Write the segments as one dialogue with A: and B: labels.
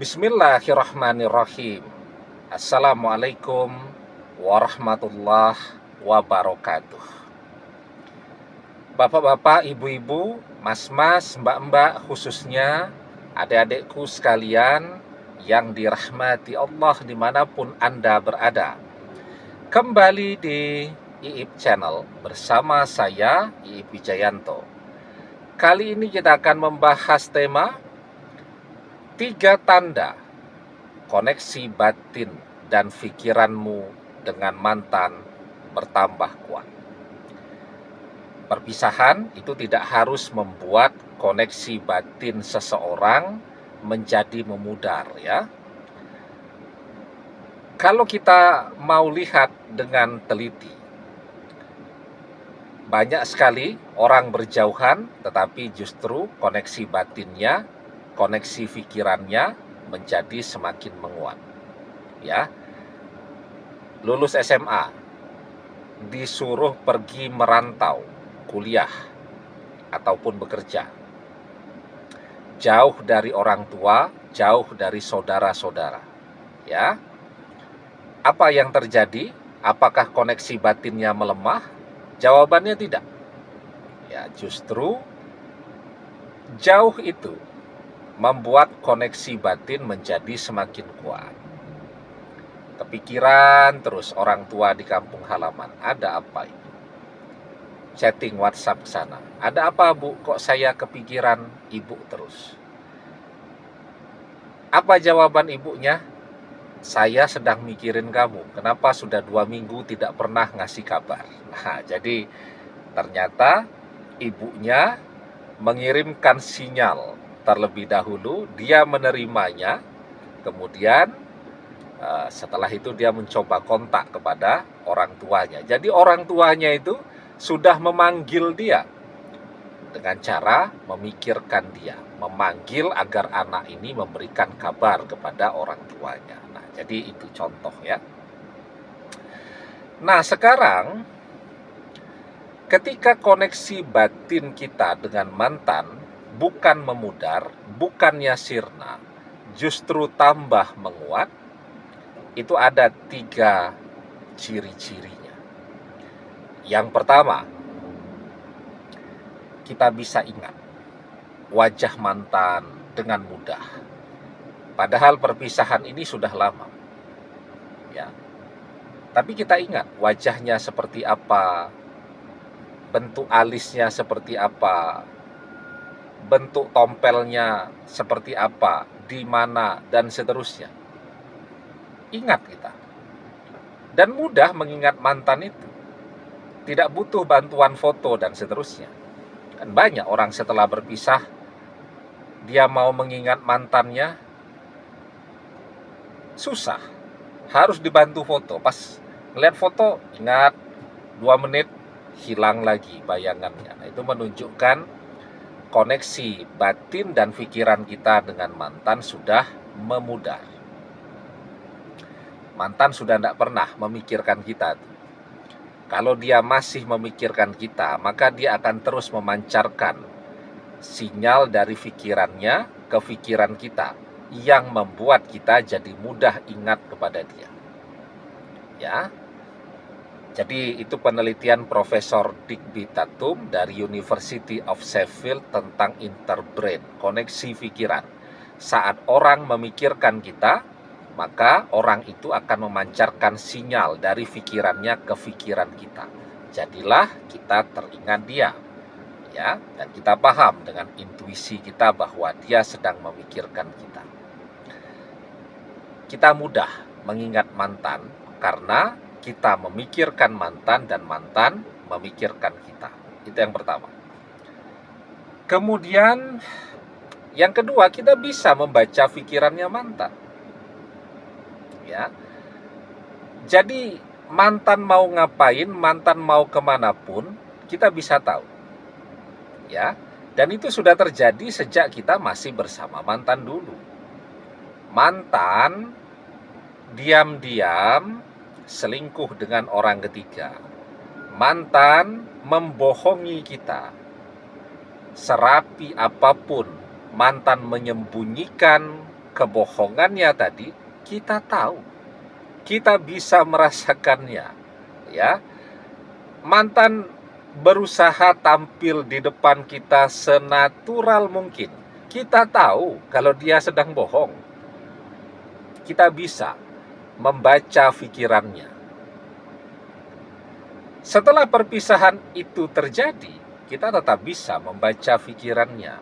A: Bismillahirrahmanirrahim. Assalamualaikum warahmatullahi wabarakatuh. Bapak-bapak, ibu-ibu, mas-mas, mbak-mbak, khususnya adik-adikku sekalian yang dirahmati Allah dimanapun Anda berada. Kembali di IIP Channel bersama saya, IIP Wijayanto. Kali ini kita akan membahas tema 3 tanda koneksi batin dan pikiranmu dengan mantan bertambah kuat. Perpisahan itu tidak harus membuat koneksi batin seseorang menjadi memudar, ya. Kalau kita mau lihat dengan teliti, banyak sekali orang berjauhan tetapi justru koneksi batinnya, koneksi pikirannya menjadi semakin menguat. Ya, lulus SMA, disuruh pergi merantau, kuliah ataupun bekerja, jauh dari orang tua, jauh dari saudara-saudara. Ya, apa yang terjadi? Apakah koneksi batinnya melemah? Jawabannya tidak. Ya, justru jauh itu membuat koneksi batin menjadi semakin kuat. Kepikiran terus orang tua di kampung halaman, ada apa ini? Chatting WhatsApp ke sana. Ada apa, Bu? Kok saya kepikiran ibu terus? Apa jawaban ibunya? Saya sedang mikirin kamu. Kenapa sudah 2 minggu tidak pernah ngasih kabar? Nah, jadi ternyata ibunya mengirimkan sinyal terlebih dahulu, dia menerimanya, kemudian setelah itu dia mencoba kontak kepada orang tuanya. Jadi orang tuanya itu sudah memanggil dia dengan cara memikirkan dia, memanggil agar anak ini memberikan kabar kepada orang tuanya. Nah, jadi itu contoh, ya. Nah, sekarang ketika koneksi batin kita dengan mantan bukan memudar, bukannya sirna, justru tambah menguat, itu ada 3 ciri-cirinya. Yang pertama, kita bisa ingat wajah mantan dengan mudah. Padahal perpisahan ini sudah lama. Ya. Tapi kita ingat wajahnya seperti apa, bentuk alisnya seperti apa, bentuk tompelnya seperti apa, di mana, dan seterusnya. Ingat kita. Dan mudah mengingat mantan itu. Tidak butuh bantuan foto dan seterusnya. Kan banyak orang setelah berpisah, dia mau mengingat mantannya, susah. Harus dibantu foto. Pas ngeliat foto, ingat 2 menit, hilang lagi bayangannya. Nah, itu menunjukkan koneksi batin dan pikiran kita dengan mantan sudah memudar. Mantan sudah tidak pernah memikirkan kita. Kalau dia masih memikirkan kita, maka dia akan terus memancarkan sinyal dari pikirannya ke pikiran kita yang membuat kita jadi mudah ingat kepada dia. Ya. Jadi itu penelitian Profesor Digby Tatum dari University of Sheffield tentang interbrain, koneksi pikiran. Saat orang memikirkan kita, maka orang itu akan memancarkan sinyal dari pikirannya ke pikiran kita. Jadilah kita teringat dia, ya, dan kita paham dengan intuisi kita bahwa dia sedang memikirkan kita. Kita mudah mengingat mantan karena kita memikirkan mantan dan mantan memikirkan kita. Itu yang pertama. Kemudian yang kedua, kita bisa membaca pikirannya mantan. Ya. Jadi mantan mau ngapain, mantan mau kemanapun, kita bisa tahu. Ya. Dan itu sudah terjadi sejak kita masih bersama mantan dulu. Mantan diam-diam selingkuh dengan orang ketiga. Mantan membohongi kita. Serapi apapun mantan menyembunyikan kebohongannya tadi kita tahu, kita bisa merasakannya, ya. Mantan berusaha tampil di depan kita senatural mungkin. Kita tahu kalau dia sedang bohong. Kita bisa membaca pikirannya. Setelah perpisahan itu terjadi, kita tetap bisa membaca pikirannya.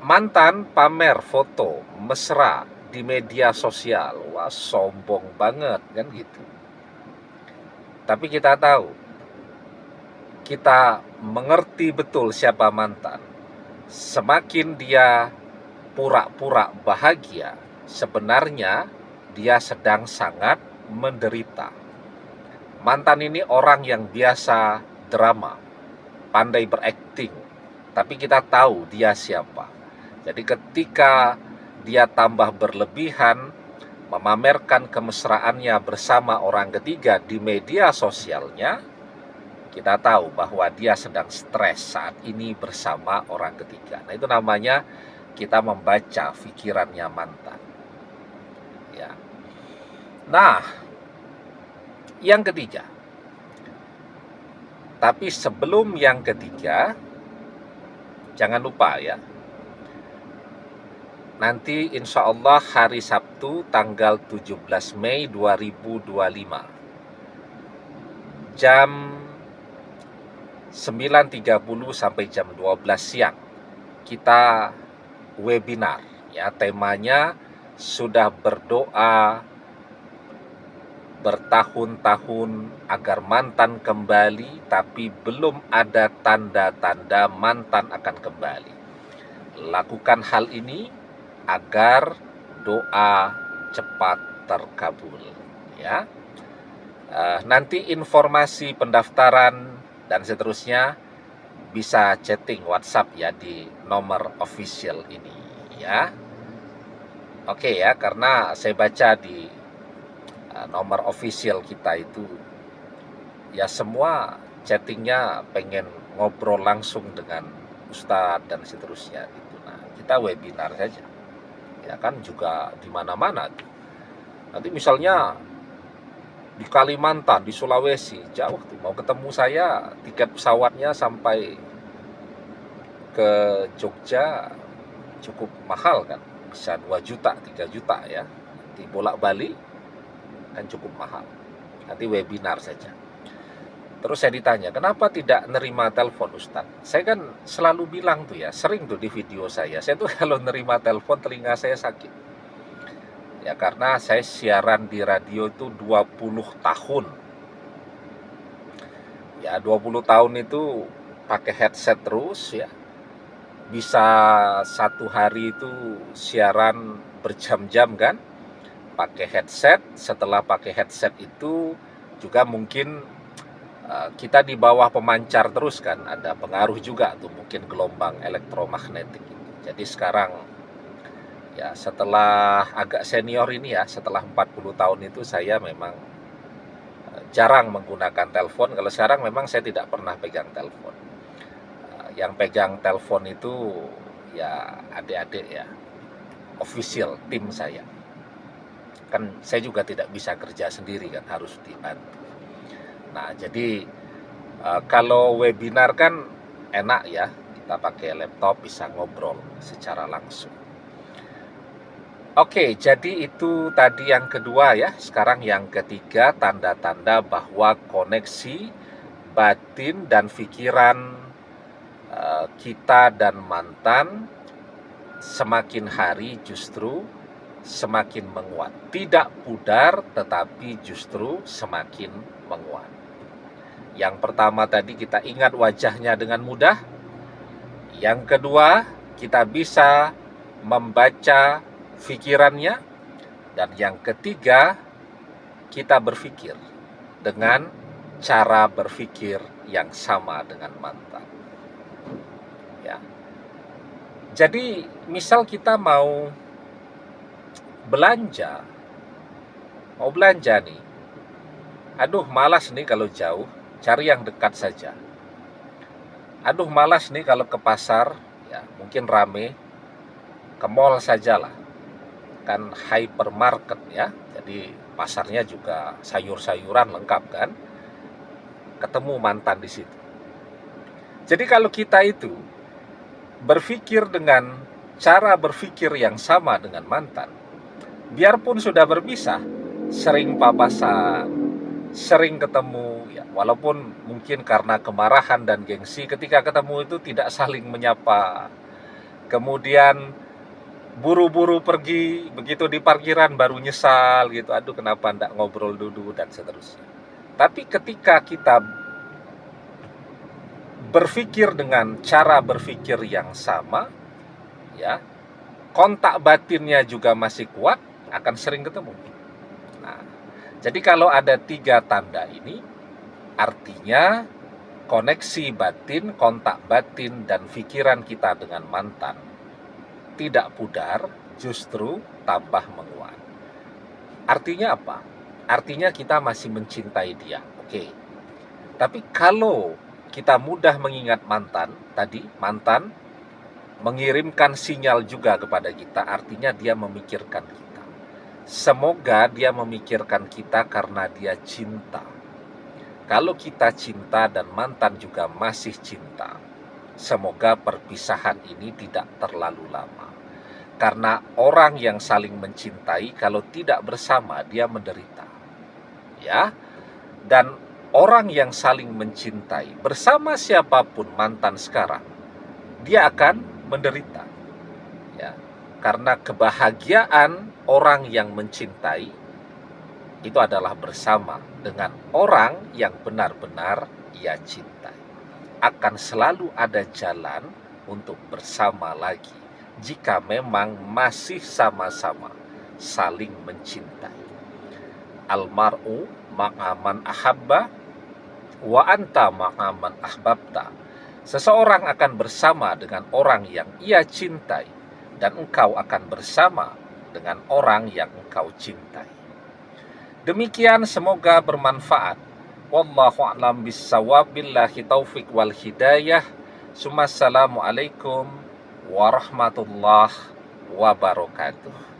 A: Mantan pamer foto mesra di media sosial, wah sombong banget kan gitu. Tapi kita tahu, kita mengerti betul siapa mantan. Semakin dia pura-pura bahagia, sebenarnya dia sedang sangat menderita. Mantan ini orang yang biasa drama, pandai berakting, tapi kita tahu dia siapa. Jadi ketika dia tambah berlebihan, memamerkan kemesraannya bersama orang ketiga di media sosialnya, kita tahu bahwa dia sedang stres saat ini bersama orang ketiga. Nah, itu namanya kita membaca pikirannya mantan. Ya. Nah, yang ketiga. Tapi sebelum yang ketiga, jangan lupa ya, nanti insya Allah hari Sabtu tanggal 17 Mei 2025 jam 9.30 sampai jam 12 siang kita webinar ya, temanya sudah berdoa bertahun-tahun agar mantan kembali, tapi belum ada tanda-tanda mantan akan kembali. Lakukan hal ini agar doa cepat terkabul ya. Nanti informasi pendaftaran dan seterusnya bisa chatting WhatsApp ya di nomor official ini ya. Oke ya, karena saya baca di nomor official kita itu ya semua chattingnya pengen ngobrol langsung dengan Ustadz dan seterusnya gitu. Nah, kita webinar saja. Ya kan juga di mana-mana tuh. Nanti misalnya di Kalimantan, di Sulawesi, jauh tuh mau ketemu saya, tiket pesawatnya sampai ke Jogja cukup mahal kan. Bisa 2 juta, 3 juta ya. Di bolak-balik kan cukup mahal. Nanti webinar saja. Terus saya ditanya, kenapa tidak nerima telepon Ustadz? Saya kan selalu bilang tuh ya, sering tuh di video saya tuh kalau nerima telepon telinga saya sakit. Ya karena saya siaran di radio itu 20 tahun. Ya 20 tahun itu pakai headset terus ya. Bisa satu hari itu siaran berjam-jam kan, pakai headset. Setelah pakai headset itu juga mungkin kita di bawah pemancar terus kan, ada pengaruh juga tuh mungkin gelombang elektromagnetik. Jadi sekarang ya setelah agak senior ini ya, setelah 40 tahun itu saya memang jarang menggunakan telepon. Kalau sekarang memang saya tidak pernah pegang telepon. Yang pegang telepon itu ya adik-adik ya, official tim saya. Kan saya juga tidak bisa kerja sendiri kan, harus dibantu. Nah, jadi kalau webinar kan enak ya, kita pakai laptop bisa ngobrol secara langsung. Oke, jadi itu tadi yang kedua ya. Sekarang yang ketiga, tanda-tanda bahwa koneksi batin dan pikiran kita dan mantan semakin hari justru semakin menguat. Tidak pudar, tetapi justru semakin menguat. Yang pertama tadi kita ingat wajahnya dengan mudah. Yang kedua, kita bisa membaca pikirannya. Dan yang ketiga, kita berpikir dengan cara berpikir yang sama dengan mantan. Ya. Jadi, misal kita mau belanja nih. Aduh, malas nih kalau jauh, cari yang dekat saja. Aduh, malas nih kalau ke pasar, ya mungkin rame, ke mall sajalah, kan hypermarket ya, jadi pasarnya juga sayur-sayuran lengkap kan, ketemu mantan di situ. Jadi kalau kita itu berpikir dengan cara berpikir yang sama dengan mantan, biarpun sudah berpisah, sering papasan, sering ketemu ya, walaupun mungkin karena kemarahan dan gengsi ketika ketemu itu tidak saling menyapa, kemudian buru-buru pergi, begitu di parkiran baru nyesal gitu, aduh kenapa ndak ngobrol dulu dan seterusnya. Tapi ketika kita berpikir dengan cara berpikir yang sama ya, kontak batinnya juga masih kuat, akan sering ketemu. Nah, jadi kalau ada 3 tanda ini, artinya koneksi batin, kontak batin, dan pikiran kita dengan mantan tidak pudar, justru tambah menguat. Artinya apa? Artinya kita masih mencintai dia. Oke. Tapi kalau kita mudah mengingat mantan, tadi mantan mengirimkan sinyal juga kepada kita, artinya dia memikirkan kita. Semoga dia memikirkan kita karena dia cinta. Kalau kita cinta dan mantan juga masih cinta, semoga perpisahan ini tidak terlalu lama. Karena orang yang saling mencintai kalau tidak bersama dia menderita. Ya. Dan orang yang saling mencintai bersama siapapun mantan sekarang, dia akan menderita. Ya. Karena kebahagiaan orang yang mencintai itu adalah bersama dengan orang yang benar-benar ia cintai. Akan selalu ada jalan untuk bersama lagi jika memang masih sama-sama saling mencintai. Almar'u ma'aman ahabba wa anta ma'aman ahbabta. Seseorang akan bersama dengan orang yang ia cintai, dan engkau akan bersama dengan orang yang engkau cintai. Demikian, semoga bermanfaat. Wallahu a'lam bissawab, billahi taufik wal hidayah. Assalamualaikum warahmatullahi wabarakatuh.